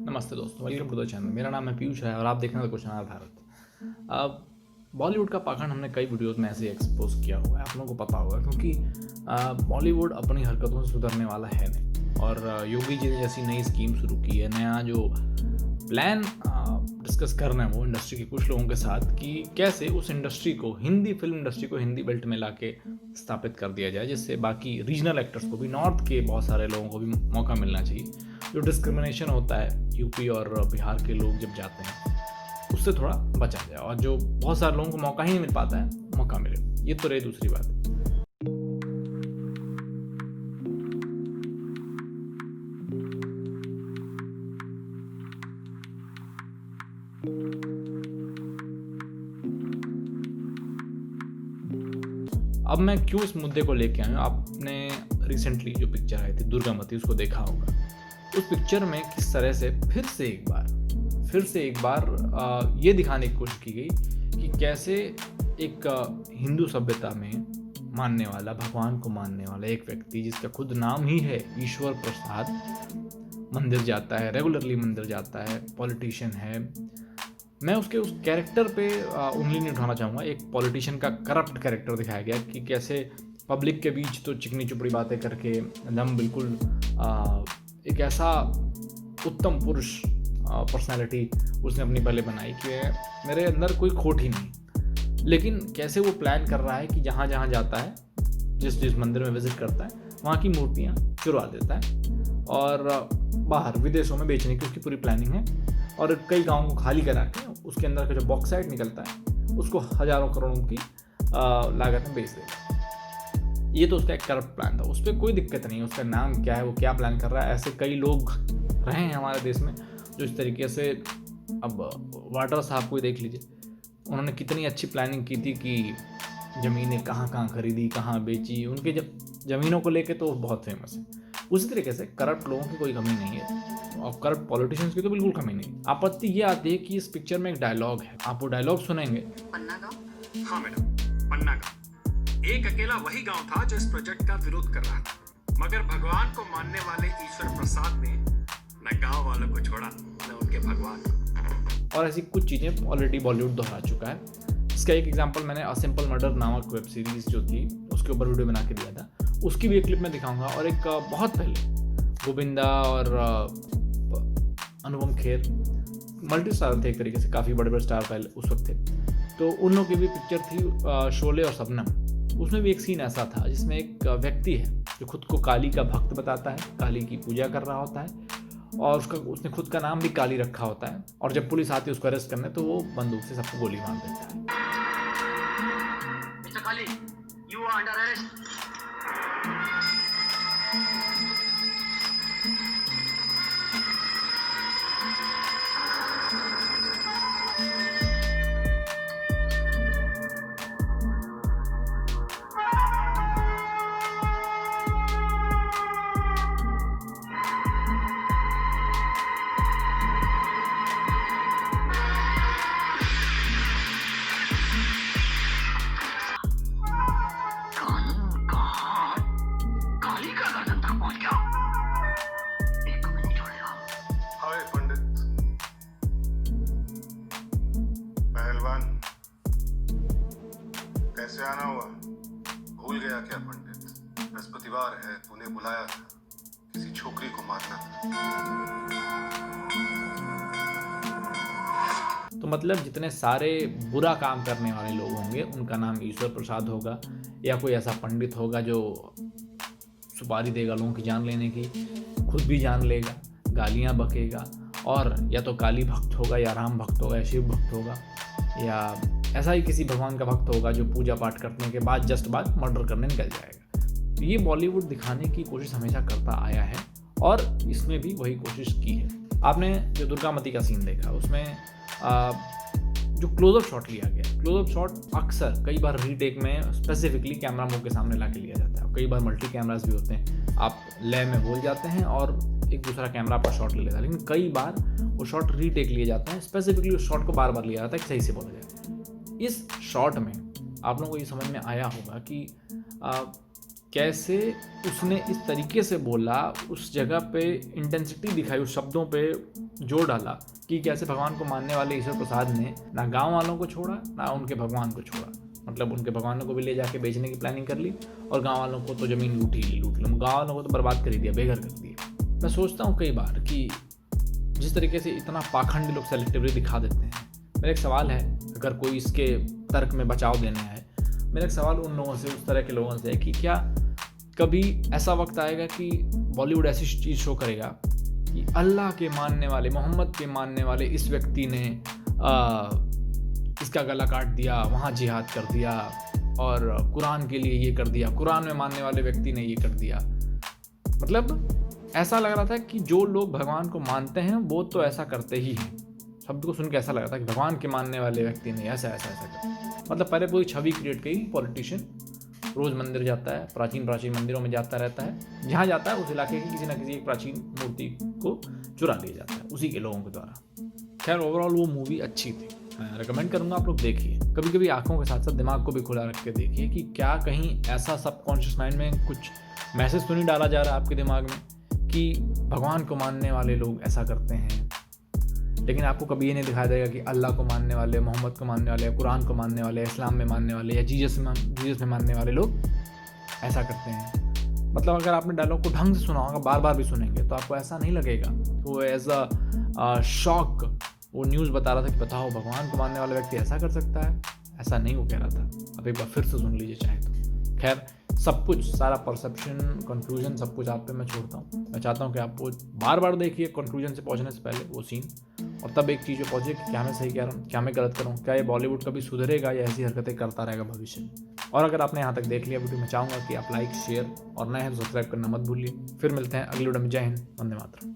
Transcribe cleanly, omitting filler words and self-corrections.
नमस्ते दोस्तों, welcome to the channel. मेरा नाम है पीयूष है और आप देख रहे हैं द क्वेश्चन आवर भारत। अब बॉलीवुड का पाखंड हमने कई वीडियोस में ऐसे एक्सपोज किया हुआ है, आप लोगों को पता होगा, क्योंकि बॉलीवुड अपनी हरकतों से सुधरने वाला है नहीं। और योगी जी ने जैसी नई स्कीम शुरू की है, नया जो प्लान डिस्कस करना है वो इंडस्ट्री के कुछ लोगों के साथ कि कैसे उस इंडस्ट्री को, हिंदी फिल्म इंडस्ट्री को हिंदी बेल्ट में लाके स्थापित कर दिया जाए, जिससे बाकी रीजनल एक्टर्स को भी, नॉर्थ के बहुत सारे लोगों को भी मौका मिलना चाहिए। जो डिस्क्रिमिनेशन होता है यूपी और बिहार के लोग जब जाते हैं, उससे थोड़ा बचा जाए और जो बहुत सारे लोगों को मौका ही नहीं मिल पाता है, मौका मिले। ये तो रही दूसरी बात। अब मैं क्यों इस मुद्दे को लेके आया हूँ, आपने रिसेंटली जो पिक्चर आई थी दुर्गामती, उसको देखा होगा। उस पिक्चर में किस तरह से फिर से एक बार ये दिखाने की कोशिश की गई कि कैसे एक हिंदू सभ्यता में मानने वाला, भगवान को मानने वाला एक व्यक्ति, जिसका खुद नाम ही है ईश्वर प्रसाद, मंदिर जाता है, रेगुलरली मंदिर जाता है, पॉलिटिशियन है। मैं उसके उस कैरेक्टर पे उंगली नहीं उठाना चाहूँगा। एक पॉलिटिशियन का करप्ट कैरेक्टर दिखाया गया कि कैसे पब्लिक के बीच तो चिकनी चुपड़ी बातें करके एकदम बिल्कुल एक ऐसा उत्तम पुरुष पर्सनालिटी उसने अपनी पहले बनाई कि मेरे अंदर कोई खोट ही नहीं। लेकिन कैसे वो प्लान कर रहा है कि जहाँ जहाँ जाता है, जिस मंदिर में विजिट करता है, वहाँ की मूर्तियाँ चुरा देता है और बाहर विदेशों में बेचने की उसकी पूरी प्लानिंग है। और कई गाँव को खाली करा के उसके अंदर का जो बॉक्साइट निकलता है उसको हज़ारों करोड़ों की लागत में बेच देगा। ये तो उसका एक करप्ट प्लान था, उस पर कोई दिक्कत नहीं है। उसका नाम क्या है, वो क्या प्लान कर रहा है, ऐसे कई लोग रहे हैं हमारे देश में जो इस तरीके से। अब वाड्रा साहब को देख लीजिए, उन्होंने कितनी अच्छी प्लानिंग की थी कि ज़मीनें कहाँ कहाँ खरीदी, कहाँ बेची। उनके ज़मीनों को लेके तो बहुत फेमस है। उसी तरीके से करप्ट लोगों की कोई कमी नहीं है और करप्ट पॉलिटिशियंस की तो बिल्कुल कमी नहीं। आपत्ति ये आती है कि इस पिक्चर में एक डायलॉग है, आप वो डायलॉग सुनेंगे। पन्ना गांव? हाँ मैडम, पन्ना गांव एक अकेला वही गांव था जो इस प्रोजेक्ट का विरोध कर रहा था, मगर भगवान को मानने वाले ईश्वर प्रसाद ने न गांव वालों को छोड़ा न उनके भगवान को। और ऐसी कुछ चीज़ें ऑलरेडी बॉलीवुड दोहरा चुका है। इसका एक एग्जांपल मैंने अ सिंपल मर्डर नामक वेब सीरीज़ जो थी उसके ऊपर वीडियो बना के दिया था, उसकी भी एक क्लिप मैं दिखाऊंगा। और एक बहुत पहले गोविंदा और अनुपम खेर मल्टी स्टार थे एक तरीके से, काफ़ी बड़े बड़े स्टार पहले उस वक्त थे, तो उन लोगों की भी पिक्चर थी शोले और शबनम। उसमें भी एक सीन ऐसा था जिसमें एक व्यक्ति है जो खुद को काली का भक्त बताता है, काली की पूजा कर रहा होता है और उसने खुद का नाम भी काली रखा होता है। और जब पुलिस आती है उसको अरेस्ट करने, तो वो बंदूक से सबको गोली मार देता है। Mister Kali, you are under arrest. कैसे आना हुआ? भूल गया क्या पंडित? बृहस्पतिवार है, तूने बुलाया था, किसी छोकरी को मारना था। तो मतलब जितने सारे बुरा काम करने वाले लोग होंगे उनका नाम ईश्वर प्रसाद होगा, या कोई ऐसा पंडित होगा जो सुपारी देगा लोगों की जान लेने की, खुद भी जान लेगा, गालियाँ बकेगा, और या तो काली भक्त होगा, या राम भक्त होगा, या शिव भक्त होगा, या ऐसा ही किसी भगवान का भक्त होगा जो पूजा पाठ करने के बाद जस्ट बाद मर्डर करने निकल जाएगा। तो ये बॉलीवुड दिखाने की कोशिश हमेशा करता आया है और इसमें भी वही कोशिश की है। आपने जो दुर्गामती का सीन देखा, उसमें जो क्लोजअप शॉट लिया गया, क्लोजअप शॉट अक्सर कई बार रीटेक में स्पेसिफिकली कैमरा मुंह के सामने ला के लिया जाता है। कई बार मल्टी कैमरास भी होते हैं, आप लय में भूल जाते हैं और एक दूसरा कैमरा आपका शॉट ले लेता है, लेकिन कई बार वो शॉट रीटेक लिए जाते हैं, स्पेसिफिकली उस शॉट को बार बार लिया जाता है कि सही से बोला जाए। इस शॉट में आप लोगों को ये समझ में आया होगा कि कैसे उसने इस तरीके से बोला, उस जगह पे इंटेंसिटी दिखाई, उस शब्दों पे जोड़ डाला कि कैसे भगवान को मानने वाले ईश्वर प्रसाद ने ना गांव वालों को छोड़ा ना उनके भगवान को छोड़ा। मतलब उनके भगवानों को भी ले जाके बेचने की प्लानिंग कर ली और गांव वालों को तो ज़मीन लूट ली। गांव वालों को तो बर्बाद कर दिया, बेघर कर दिया। मैं सोचता हूँ कई बार कि जिस तरीके से इतना पाखंड लोग सेलेक्टिवली दिखा देते हैं, मेरा एक सवाल है, अगर कोई इसके तर्क में बचाव देने है, मेरा एक सवाल उन लोगों से, उस तरह के लोगों से है कि क्या कभी ऐसा वक्त आएगा कि बॉलीवुड ऐसी चीज़ शो करेगा कि अल्लाह के मानने वाले, मोहम्मद के मानने वाले इस व्यक्ति ने इसका गला काट दिया, वहाँ जिहाद कर दिया और कुरान के लिए ये कर दिया, कुरान में मानने वाले व्यक्ति ने ये कर दिया। मतलब ऐसा लग रहा था कि जो लोग भगवान को मानते हैं वो तो ऐसा करते ही हैं। शब्द को सुन के ऐसा लग रहा था कि भगवान के मानने वाले व्यक्ति ने ऐसा कर। मतलब पहले पूरी छवि क्रिएट की। पॉलिटिशियन रोज़ मंदिर जाता है, प्राचीन मंदिरों में जाता रहता है, जहाँ जाता है उस इलाके की किसी न किसी एक प्राचीन मूर्ति को चुरा लिया जाता है उसी के लोगों के द्वारा। खैर ओवरऑल वो मूवी अच्छी थी, मैं रिकमेंड करूँगा आप लोग देखिए। कभी कभी आंखों के साथ साथ दिमाग को भी खुला रख के देखिए कि क्या कहीं ऐसा सबकॉन्शियस माइंड में कुछ मैसेज तो नहीं डाला जा रहा है आपके दिमाग में कि भगवान को मानने वाले लोग ऐसा करते हैं, लेकिन आपको कभी ये नहीं दिखाया जाएगा कि अल्लाह को मानने वाले, मोहम्मद को मानने वाले, कुरान को मानने वाले, इस्लाम में मानने वाले या जीसस में मानने वाले लोग ऐसा करते हैं। मतलब अगर आपने डायलॉग को ढंग से सुना होगा, बार बार भी सुनेंगे तो आपको ऐसा नहीं लगेगा। वो एज अ शॉक वो न्यूज़ बता रहा था कि बताओ भगवान को मानने वाला व्यक्ति ऐसा कर सकता है, ऐसा नहीं वो कह रहा था। अब एक बार फिर से सुन लीजिए चाहे तो। खैर सब कुछ, सारा परसेप्शन, कंक्लूजन सब कुछ आप पे मैं छोड़ता हूँ। मैं चाहता हूँ कि आप वो बार बार देखिए कंक्लूजन से पहुँचने से पहले वो सीन, और तब एक चीज़ पे पहुँचे कि क्या मैं सही कह रहा हूँ, क्या मैं गलत कर रहा हूँ, क्या ये बॉलीवुड कभी सुधरेगा या ऐसी हरकतें करता रहेगा भविष्य में। और अगर आपने यहाँ तक देख लिया वीडियो, मैं चाहूँगा कि आप लाइक, शेयर और नए हैं तो सब्सक्राइब करना मत भूलिए। फिर मिलते हैं अगले वीडियो में। जय हिंद, वंदे मातरम।